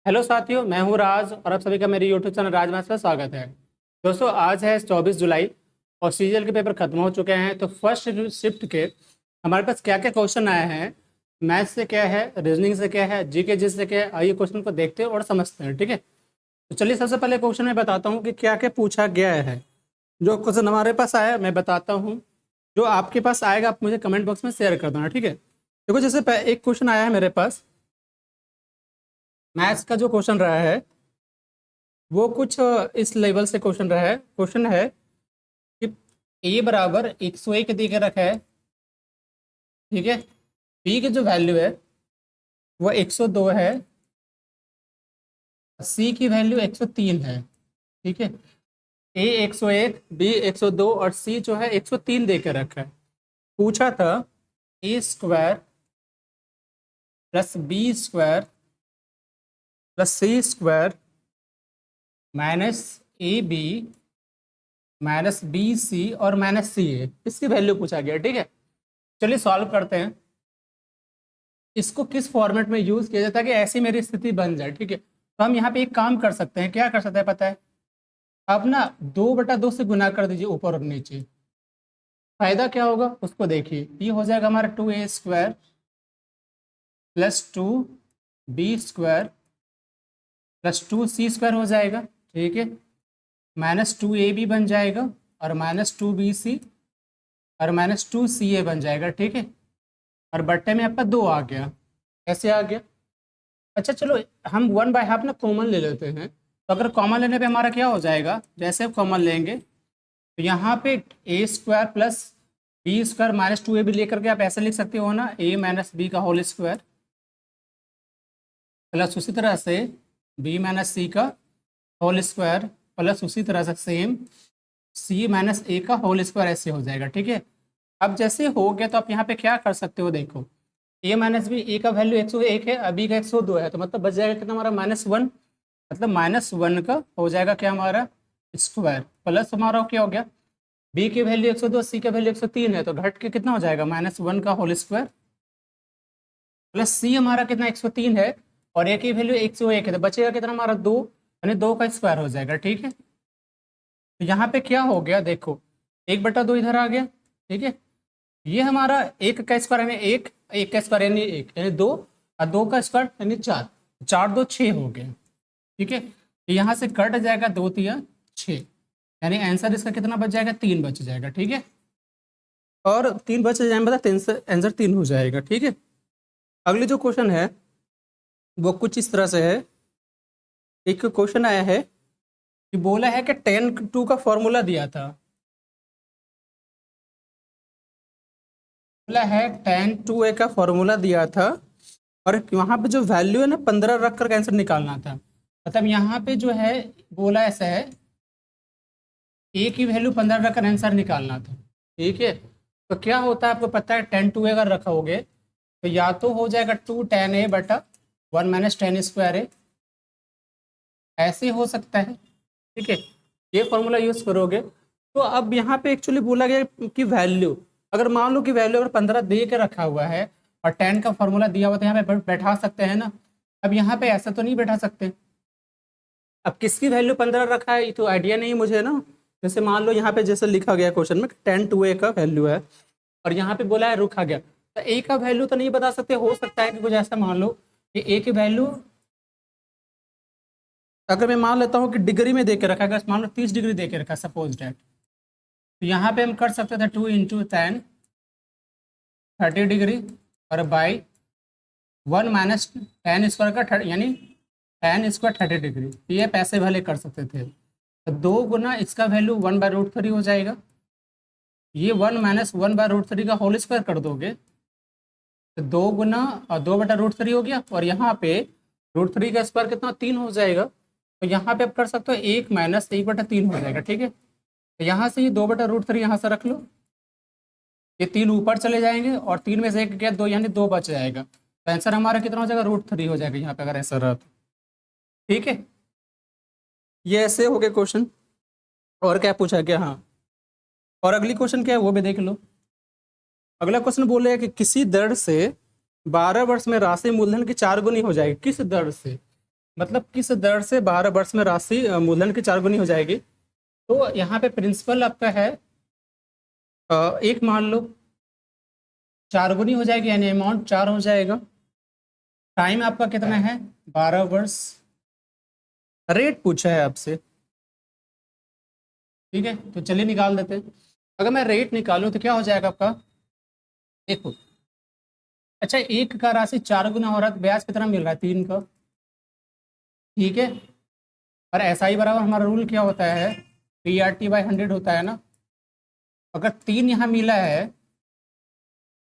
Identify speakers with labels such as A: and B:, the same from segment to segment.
A: Hello साथियों, मैं हूं राज और आप सभी का मेरे यूट्यूब चैनल राज मैथ्स में स्वागत है। दोस्तों, आज है 24 जुलाई और सीजीएल के पेपर खत्म हो चुके हैं। तो फर्स्ट शिफ्ट के हमारे पास क्या क्या क्वेश्चन आए हैं, मैथ्स से क्या है, रीजनिंग से क्या है, जीके जी से क्या है, आइए क्वेश्चन को देखते हैं और समझते हैं। ठीक है, तो चलिए सबसे पहले क्वेश्चन मैं बताता हूँ कि क्या क्या पूछा गया है। जो क्वेश्चन हमारे पास आया है मैं बताता हूँ, जो आपके पास आएगा आप मुझे कमेंट बॉक्स में शेयर कर देना। ठीक है, देखो जैसे एक क्वेश्चन आया है मेरे पास, मैथ्स का जो क्वेश्चन रहा है वो कुछ इस लेवल से क्वेश्चन रहा है। क्वेश्चन है कि ए बराबर 101 दे के रखा है। ठीक है, बी की जो वैल्यू है वो 102 है, सी की वैल्यू 103 है। ठीक है, ए 101, बी 102 और सी जो है 103 दे के रखा है। पूछा था A square plus B square plus C square minus A B minus B C और माइनस सी ए, इसकी वैल्यू पूछा गया। ठीक है, चलिए सॉल्व करते हैं। इसको किस फॉर्मेट में यूज किया जाता है कि ऐसी मेरी स्थिति बन जाए। ठीक है, तो हम यहाँ पे एक काम कर सकते हैं। क्या कर सकते हैं पता है? आप ना 2/2 से गुना कर दीजिए ऊपर और नीचे। फायदा क्या होगा उसको देखिए। ये हो जाएगा हमारा 2a² plus 2b² plus 2c² हो जाएगा। ठीक है, माइनस 2ab बन जाएगा और माइनस 2bc और माइनस 2ca बन जाएगा। ठीक है, और बट्टे में आपका 2 आ गया। कैसे आ गया? अच्छा चलो, हम 1/2 ना कॉमन ले लेते हैं। तो अगर कॉमन लेने पे हमारा क्या हो जाएगा, जैसे आप कॉमन लेंगे तो यहाँ पे a² plus b² minus 2ab लेकर के आप ऐसे लिख सकते हो ना, a माइनस बी का होल स्क्वायर प्लस उसी तरह से b माइनस सी का होल स्क्वायर प्लस उसी तरह से सेम c माइनस ए का होल स्क्वायर, ऐसे हो जाएगा। ठीक है, अब जैसे हो गया तो आप यहाँ पे क्या कर सकते हो, देखो a माइनस बी, ए का वैल्यू 101 है, अभी का 102 है, तो मतलब बच जाएगा कितना हमारा -1। मतलब -1 का हो जाएगा क्या हमारा स्क्वायर, प्लस हमारा क्या हो गया, b की वैल्यू 102, सी का वैल्यू 103 है, तो घट के कितना हो जाएगा -1 का होल स्क्वायर प्लस सी हमारा कितना 103 है और ए की वैल्यू 101 है, तो बचेगा कितना हमारा 2, यानी 2 का स्क्वायर हो जाएगा। ठीक है, तो यहाँ पे क्या हो गया, देखो 1/2 इधर आ गया। ठीक है, ये हमारा 1 का स्क्वायर यानी 1, 1 का स्क्वायर यानी 1 यानी 2 और 2 का स्क्वायर यानी 4, 4 2 6 हो गए। ठीक है, तो यहाँ से कट जाएगा 2 3 6, यानी आंसर इसका कितना बच जाएगा, 3 बच जाएगा। ठीक है, और 3 बच जाए मतलब 3 से आंसर 3 हो जाएगा। ठीक है, अगले जो क्वेश्चन है वो कुछ इस तरह से है। एक क्वेश्चन आया है कि बोला है कि tan2 का फॉर्मूला दिया था। बोला है tan2a का फॉर्मूला दिया था और वहां पे जो वैल्यू है ना 15 रख कर आंसर निकालना था। मतलब यहाँ पे जो है बोला ऐसा है, ए की वैल्यू 15 रखकर आंसर निकालना था। ठीक है, तो क्या होता है आपको पता है, tan2a अगर रखोगे तो या तो हो जाएगा 2 tan a/1 माइनस tan² ऐसे हो सकता है। ठीक है, ये फॉर्मूला यूज करोगे। तो अब यहाँ पे एक्चुअली बोला गया कि वैल्यू, अगर मान लो कि वैल्यू अगर 15 दे के रखा हुआ है और 10 का फॉर्मूला दिया हुआ तो यहाँ पे बैठा सकते हैं ना। अब यहाँ पे ऐसा तो नहीं बैठा सकते। अब किसकी वैल्यू 15 रखा है ये तो आइडिया नहीं मुझे ना। जैसे मान लो यहाँ पे जैसे लिखा गया क्वेश्चन में tan2a का वैल्यू है और यहाँ पे बोला है रुका गया, तो ए का वैल्यू तो नहीं बता सकते। हो सकता है कि कुछ ऐसा मान लो कि ए की वैल्यू अगर मैं मान लेता हूँ कि डिग्री में दे के रखा है, मान लो 30 डिग्री दे के रखा है सपोज डैट, तो यहाँ पे हम कर सकते थे 2 × tan 30 डिग्री और बाई 1 माइनस tan² का यानी tan² 30 डिग्री, ये पैसे भले कर सकते थे। तो 2 गुना इसका वैल्यू 1/√3 हो जाएगा, ये 1 माइनस 1/√3 का होल स्क्वायर कर दोगे तो 2 गुना और 2/√3 हो गया, और यहाँ पे √3 का स्क्वायर कितना 3 हो जाएगा। तो यहाँ पे आप कर सकते हो 1 माइनस 1/3 हो जाएगा। ठीक है, तो यहाँ से ये 2/√3 यहाँ से रख लो, ये 3 ऊपर चले जाएंगे और 3 में से 1 गया 2, यानी 2 बच जाएगा। तो आंसर हमारा कितना हो जाएगा, √3 हो जाएगा यहाँ पे अगर ऐसा रहा तो। ठीक है, ये ऐसे हो गए क्वेश्चन। और क्या पूछा गया, हाँ, और अगली क्वेश्चन क्या है वो भी देख लो। अगला क्वेश्चन बोले कि किसी दर से 12 वर्ष में राशि मूलधन की 4 गुनी हो जाएगी। किस दर से? मतलब किस दर से 12 वर्ष में राशि मूलधन की 4 गुनी हो जाएगी। तो यहाँ पे प्रिंसिपल आपका है एक मान लो, 4 गुनी हो जाएगी यानी अमाउंट 4 हो जाएगा। टाइम आपका कितना है 12 वर्ष। रेट पूछा है आपसे, ठीक है, तो चलिए निकाल देते हैं। अगर मैं रेट निकालूं तो क्या हो जाएगा आपका, देखो। अच्छा, एक का राशि 4 गुना हो रहा है तो ब्याज कितना मिल रहा है 3 का, ठीक है। और ऐसा ही बराबर हमारा रूल क्या होता है, PRT/100 होता है ना। अगर 3 यहाँ मिला है,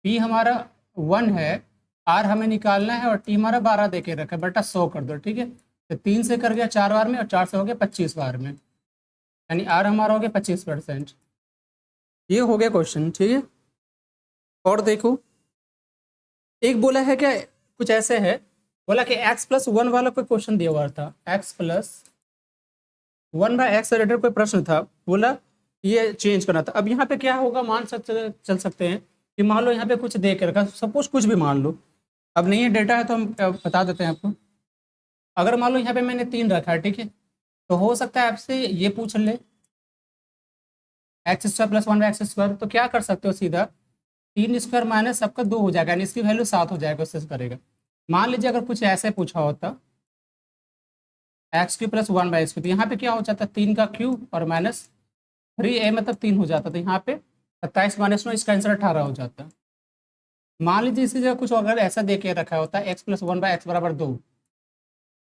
A: P हमारा 1 है, R हमें निकालना है और T हमारा 12 दे के रखा है, बटा 100 कर दो, ठीक है। तो 3 से कर गया 4 बार में और 4 से हो गया 25 बार में, यानी R हमारा हो गया 25%। ये हो गया क्वेश्चन, ठीक है। और देखो, एक बोला है क्या, कुछ ऐसे है, बोला कि x+1 वाला कोई क्वेश्चन दिया हुआ था, x+1/x से रिलेटेड कोई प्रश्न था, बोला ये चेंज करना था। अब यहाँ पे क्या होगा, चल सकते हैं कि मान लो यहाँ पे कुछ दे के रखा, सपोज कुछ भी मान लो, अब नहीं है डेटा है तो हम बता देते हैं आपको। अगर मान लो यहाँ पे मैंने 3 रखा है, ठीक है, तो हो सकता है आपसे ये पूछ ले x²+1/x², तो क्या कर सकते हो सीधा 3² माइनस सबका 2 हो जाएगा, यानी इसकी वैल्यू 7 हो जाएगा, उससे करेगा। मान लीजिए अगर कुछ ऐसे पूछा होता x³ + 1/x², तो यहाँ पे क्या हो जाता है 3 का क्यूब और माइनस 3a मतलब 3 हो जाता, तो यहाँ पे 27 माइनस 9, इसका आंसर 18 हो जाता। मान लीजिए इसी जगह कुछ अगर ऐसा दे के रखा होता है x+1/x = 2,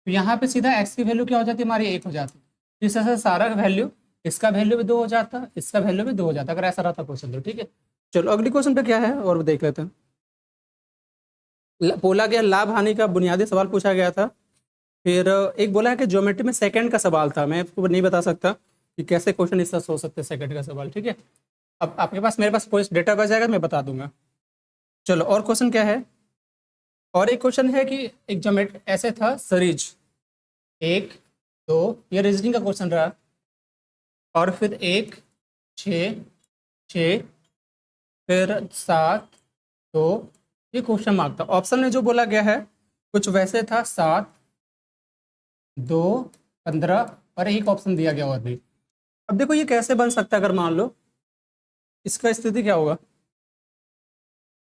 A: तो यहाँ पे सीधा x की वैल्यू क्या हो जाती है हमारी 1 हो जाती। इस तरह से सारा वैल्यू, इसका वैल्यू भी 2 हो जाता, इसका वैल्यू भी 2 हो जाता, अगर ऐसा रहता क्वेश्चन तो, ठीक है। चलो अगली क्वेश्चन पे क्या है और देख लेते हैं। बोला गया लाभ हानि का बुनियादी सवाल पूछा गया था। फिर एक बोला है कि ज्योमेट्री में सेकंड का सवाल था, मैं आपको नहीं बता सकता कि कैसे क्वेश्चन इस तरह से हो सकते हैं सेकंड का सवाल, ठीक है। अब आपके पास मेरे पास कोई डेटा बच जाएगा, मैं बता दूंगा। चलो और क्वेश्चन क्या है, और एक क्वेश्चन है कि एक ज्योमेट्री ऐसे था सीरीज 1 2, ये रीजनिंग का क्वेश्चन रहा, और फिर 1 6 6 फिर 7 2, ये क्वेश्चन मार्क था। ऑप्शन में जो बोला गया है कुछ वैसे था, 7 2 15 और एक ऑप्शन दिया गया और भी। अब देखो ये कैसे बन सकता है, अगर मान लो इसका स्थिति क्या होगा,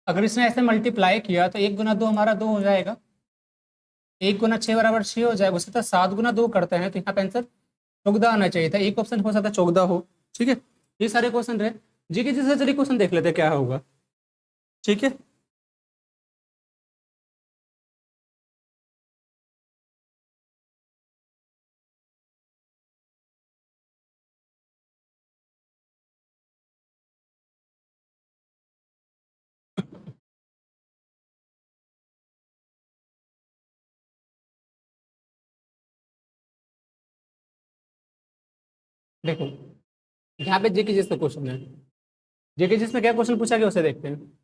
A: अगर इसने ऐसे मल्टीप्लाई किया तो 1 गुना 2 हमारा 2 हो जाएगा, 1 गुना 6 बराबर 6 हो जाएगा। उसी तरह 7 गुना 2 करते हैं तो यहाँ पे आंसर 14 आना चाहिए था, एक ऑप्शन हो सकता है 14 हो, ठीक है। ये सारे क्वेश्चन रहे जीके जैसे, चलिए क्वेश्चन देख लेते हैं क्या होगा, ठीक है। देखो यहाँ पे जीके जिसका क्वेश्चन है, जीके जिसमें क्या क्वेश्चन पूछा गया उसे देखते हैं।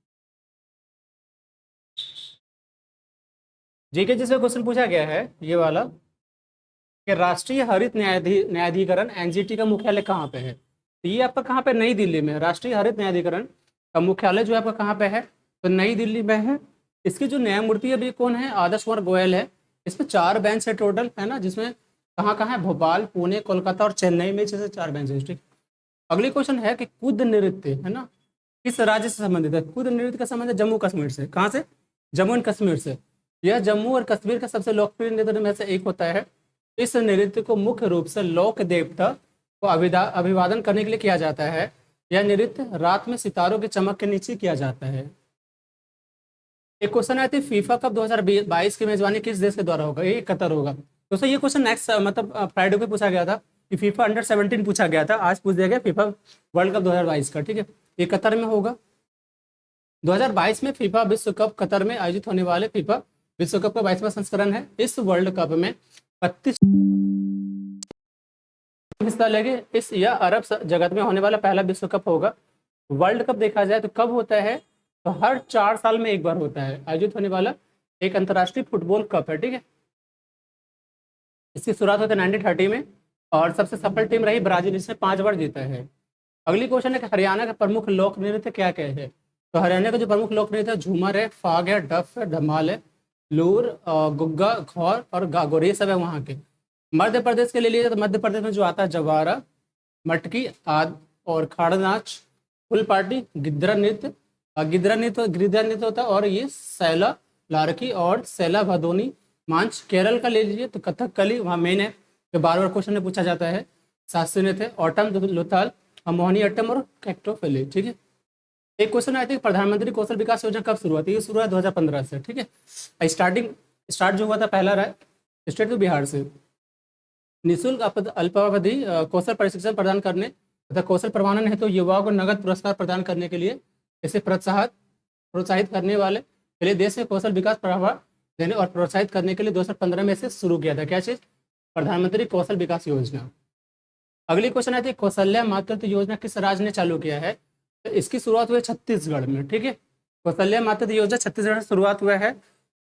A: जीके जिसमें क्वेश्चन पूछा गया है ये वाला, कि राष्ट्रीय हरित न्यायाधिकरण एनजीटी का मुख्यालय कहाँ पे है। तो ये आपका कहाँ पे, नई दिल्ली में है। राष्ट्रीय हरित न्यायाधिकरण का मुख्यालय जो है आपका कहाँ पे है, तो नई दिल्ली में है। इसकी जो न्यायमूर्ति अभी कौन है, आदर्श कुमार गोयल है। इसमें 4 बेंच है टोटल, है ना, जिसमें कहाँ कहाँ है, भोपाल पुणे कोलकाता और चेन्नई में, जैसे 4 बेंच है, ठीक। अगली क्वेश्चन है कि कुद नृत्य है ना किस राज्य से संबंधित है। कुद नृत्य का संबंध है जम्मू कश्मीर से। कहाँ से, जम्मू एंड कश्मीर से। यह जम्मू और कश्मीर का सबसे लोकप्रिय नृत्य में से एक होता है। इस नृत्य को मुख्य रूप से लोक देवता को अभिवादन करने के लिए किया जाता है। यह नृत्य रात में सितारों की चमक के नीचे किया जाता है। एक क्वेश्चन आया था, फीफा कप 2022 की मेजबानी किस देश के द्वारा होगा, ये कतर होगा। दोस्तों ये क्वेश्चन नेक्स्ट मतलब फ्राइडे को पूछा गया था कि फीफा अंडर-17 पूछा गया था, आज पूछ दिया गया फीफा वर्ल्ड कप 2022 का, ठीक है। ये कतर में होगा। 2022 में फीफा विश्व कप कतर में आयोजित होने वाले फीफा विश्व कप का 22वां संस्करण है। इस वर्ल्ड कप में 32 हिस्सा लेंगे। इस यह अरब जगत में होने वाला पहला विश्व कप होगा। वर्ल्ड कप देखा जाए तो कब होता है, तो हर 4 साल में एक बार होता है आयोजित होने वाला एक अंतर्राष्ट्रीय फुटबॉल कप है, ठीक है। इसकी शुरुआत होती है 1930 में और सबसे सफल टीम रही ब्राजील, जिसने 5 बार जीता है। अगली क्वेश्चन है कि हरियाणा का प्रमुख लोक नृत्य क्या क्या है। तो हरियाणा का जो प्रमुख लोक नृत्य है, झूमर है, फाग है, डफ है, धमाल है। लूर, गुग्गा, घौर और गागोर, ये सब है वहाँ के। मध्य प्रदेश के ले लीजिए तो मध्य प्रदेश में जो आता है जवारा, मटकी आदि और खाड़ा नाच, फुल पार्टी, गिद्रा नृत्य, गिद्रा नृत्य होता है, और ये सैला लारकी और सैला भदोनी मांच। केरल का ले लीजिए तो कथकली वहाँ मेन है, जो बार बार क्वेश्चन में पूछा जाता है। शास्त्रीय नृत्य है ऑटम लोथाल, मोहिनी अट्टम और कैक्टोफिली। ठीक है, एक क्वेश्चन आया था कि प्रधानमंत्री कौशल विकास योजना कब शुरू हुआ थी? ये शुरू हुआ 2015 से। ठीक है, स्टार्ट जो हुआ था पहला स्टेट तो बिहार से। निःशुल्क अल्पावधि कौशल प्रशिक्षण प्रदान करने तथा कौशल प्रमाणन हेतु तो युवाओं को नगद पुरस्कार प्रदान करने के लिए इसे प्रोत्साहित करने वाले के लिए देश में कौशल विकास बढ़ावा देने और प्रोत्साहित करने के लिए 2015 में इसे शुरू किया था। क्या चीज? प्रधानमंत्री कौशल विकास योजना। अगली क्वेश्चन आती है कौशल्या मातृत्व योजना किस राज्य ने चालू किया है? तो इसकी शुरुआत हुई छत्तीसगढ़ में। ठीक है, कौशल्या मातृत्व योजना छत्तीसगढ़ से शुरुआत हुआ है।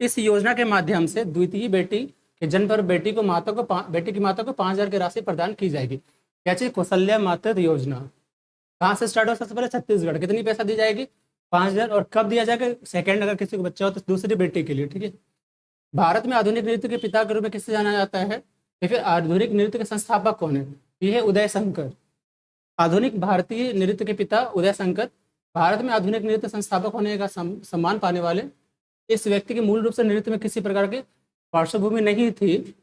A: इस योजना के माध्यम से द्वितीय बेटी के जन्म पर बेटी की माता को 5,000 की राशि प्रदान की जाएगी। क्या चीज? कौशल्या मातृत्व योजना। कहाँ से स्टार्ट हो? सबसे पहले छत्तीसगढ़। कितनी पैसा दी जाएगी? 5,000। और कब दिया जाएगा? सेकंड, अगर किसी को बच्चा हो तो दूसरी बेटी के लिए। ठीक है, भारत में आधुनिक नृत्य के पिता के रूप में किससे जाना जाता है? या फिर आधुनिक नृत्य के संस्थापक कौन है? ये है उदय शंकर। आधुनिक भारतीय नृत्य के पिता उदय शंकर। भारत में आधुनिक नृत्य संस्थापक होने का सम्मान पाने वाले इस व्यक्ति की मूल रूप से नृत्य में किसी प्रकार की पार्श्वभूमि नहीं थी।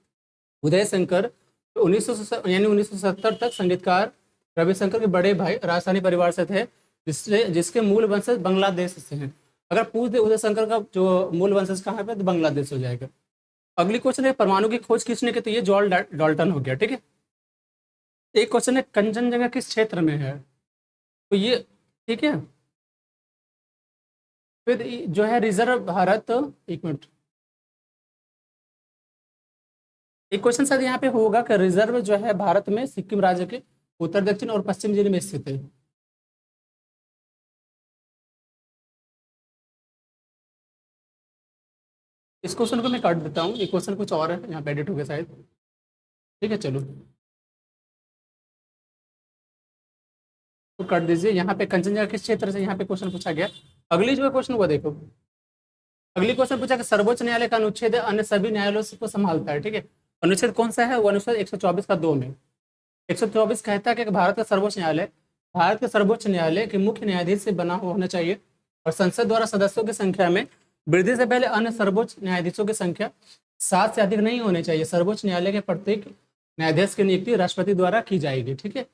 A: उदय शंकर 1970 तक संगीतकार रविशंकर के बड़े भाई राजस्थानी परिवार से थे, जिसके मूल वंशज बांग्लादेश से हैं। अगर पूछ दे उदय शंकर का जो मूल वंशज कहाँ पे, तो बांग्लादेश हो जाएगा। अगली क्वेश्चन है परमाणु की खोज किसने की? तो ये जॉन डाल्टन हो गया। ठीक है, एक क्वेश्चन है कंचनजंगा किस क्षेत्र में है? तो ये, ठीक है, फिर जो है रिजर्व भारत, एक मिनट, एक क्वेश्चन शायद यहाँ पे होगा कि रिजर्व जो है भारत में सिक्किम राज्य के उत्तर, दक्षिण और पश्चिम जिले में स्थित है। इस क्वेश्चन को मैं काट देता हूँ, ये क्वेश्चन कुछ और है, यहाँ पे एडिट हो गया शायद। ठीक है, चलो तो काट दीजिए। यहाँ पे कंचनजंगा किस क्षेत्र से यहाँ पे क्वेश्चन पूछा गया। अगली जो है क्वेश्चन वो देखो, अगली क्वेश्चन पूछा कि सर्वोच्च न्यायालय का अनुच्छेद अन्य सभी न्यायालयों को संभालता है। ठीक है, अनुच्छेद कौन सा है? वो अनुच्छेद 124 का 2 में 124 कहता है कि भारत का सर्वोच्च न्यायालय भारत के सर्वोच्च न्यायालय के मुख्य न्यायाधीश से बना हुआ होना चाहिए और संसद द्वारा सदस्यों की संख्या में वृद्धि से पहले अन्य सर्वोच्च न्यायाधीशों की संख्या 7 से अधिक नहीं होनी चाहिए। सर्वोच्च न्यायालय के प्रत्येक न्यायाधीश की नियुक्ति राष्ट्रपति द्वारा की जाएगी। ठीक है,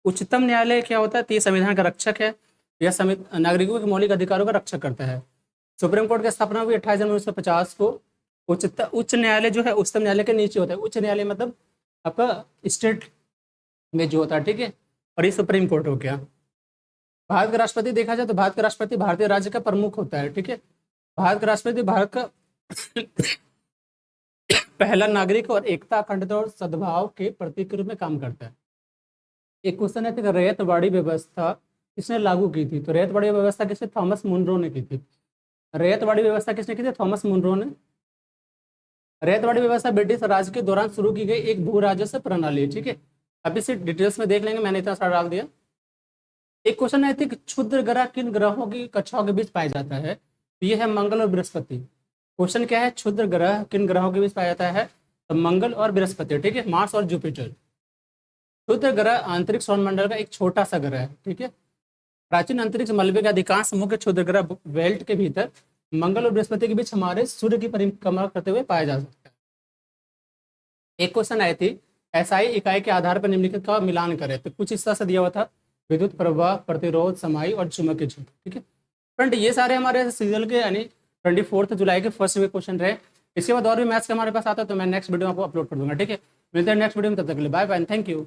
A: उच्चतम न्यायालय क्या होता है? तो ये संविधान का रक्षक है, यह नागरिकों के मौलिक अधिकारों का रक्षक करता है। सुप्रीम कोर्ट की स्थापना हुई 28 जनवरी 1950 को। उच्च न्यायालय जो है उच्चतम न्यायालय के नीचे होता है। उच्च न्यायालय मतलब आपका स्टेट में जो होता है। ठीक है, और ये सुप्रीम कोर्ट हो गया। भारत का राष्ट्रपति देखा जाए तो भारत का राष्ट्रपति भारतीय राज्य का प्रमुख होता है। ठीक है, भारत का राष्ट्रपति भारत का पहला नागरिक और एकता, अखंडता और सद्भाव के प्रतीक के रूप में काम करता है। एक क्वेश्चन है कि रैयतवाड़ी व्यवस्था किसने लागू की थी? तो रैयतवाड़ी व्यवस्था किसने? थॉमस मुनरो ने की थी। रैयतवाड़ी व्यवस्था किसने की थी? थॉमस मुनरो ने। रैयतवाड़ी व्यवस्था ब्रिटिश राज के दौरान शुरू की गई एक भू राजस्व प्रणाली है। ठीक है, अब इसे डिटेल्स में देख लेंगे, मैंने इतना सारा डाल दिया। एक क्वेश्चन है कि क्षुद्र ग्रह किन ग्रहों की कक्षाओं के बीच पाया जाता है? तो ये है मंगल और बृहस्पति। क्वेश्चन क्या है? क्षुद्र ग्रह किन ग्रहों के बीच पाया जाता है? तो मंगल और बृहस्पति। ठीक है, मार्स और जुपिटर। क्षुद्र ग्रह अंतरिक्ष सौरमंडल का एक छोटा सा ग्रह है। ठीक है, प्राचीन अंतरिक्ष मलबे के अधिकांश मुख्य क्षुद्र ग्रह बेल्ट के भीतर मंगल और बृहस्पति के बीच हमारे सूर्य की परिक्रमा करते हुए पाया जा सकता है। एक क्वेश्चन आई थी एसआई इकाई के आधार पर निम्नलिखित का मिलान करें। तो कुछ इस तरह से दिया हुआ था, विद्युत प्रवाह, प्रतिरोध, समाई और चुंबकीय क्षेत्र। ठीक है फ्रेंड, ये सारे हमारे सीजन के यानी 24 जुलाई के फर्स्ट वे क्वेश्चन रहे। इसके बाद और भी मैथ्स के हमारे पास आता है तो मैं नेक्स्ट वीडियो आपको अपलोड कर दूंगा। ठीक है, मिलते हैं नेक्स्ट वीडियो में, तब तक के लिए बाय बाय, थैंक यू।